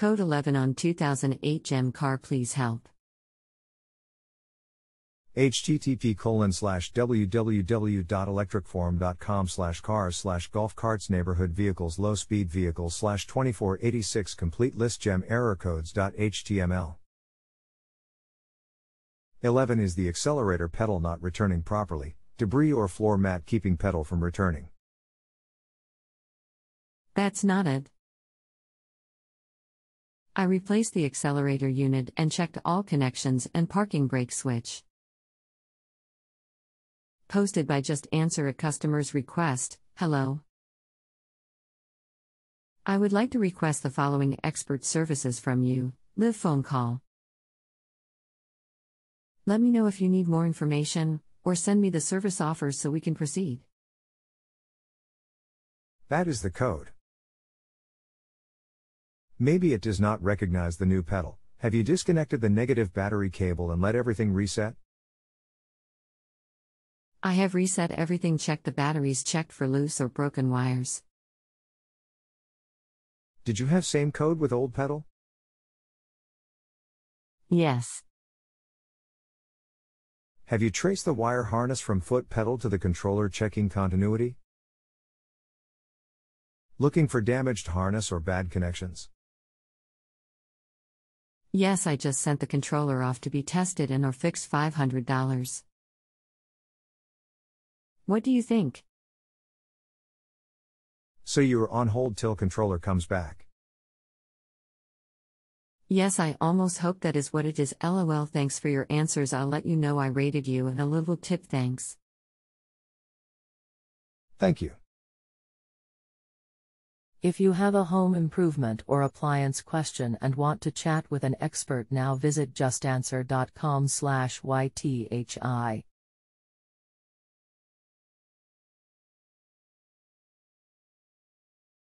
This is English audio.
Code 11 on 2008 GEM car, please help. http://www.electricforum.com/cars/golf-carts neighborhood vehicles low speed vehicles/2486 complete list GEM error codes.html. 11 is the accelerator pedal not returning properly, debris or floor mat keeping pedal from returning. That's not it. I replaced the accelerator unit and checked all connections and parking brake switch. Posted by JustAnswer at customer's request. Hello. I would like to request the following expert services from you. Live phone call. Let me know if you need more information, or send me the service offers so we can proceed. That is the code. Maybe it does not recognize the new pedal. Have you disconnected the negative battery cable and let everything reset? I have reset everything, checked the batteries, checked for loose or broken wires. Did you have same code with old pedal? Yes. Have you traced the wire harness from foot pedal to the controller, checking continuity? Looking for damaged harness or bad connections? Yes, I just sent the controller off to be tested and or fixed $500. What do you think? So you are on hold till controller comes back. Yes, I almost hope that is what it is. LOL, thanks for your answers. I'll let you know I rated you, and a little tip, thanks. Thank you. If you have a home improvement or appliance question and want to chat with an expert now, visit justanswer.com/ythi.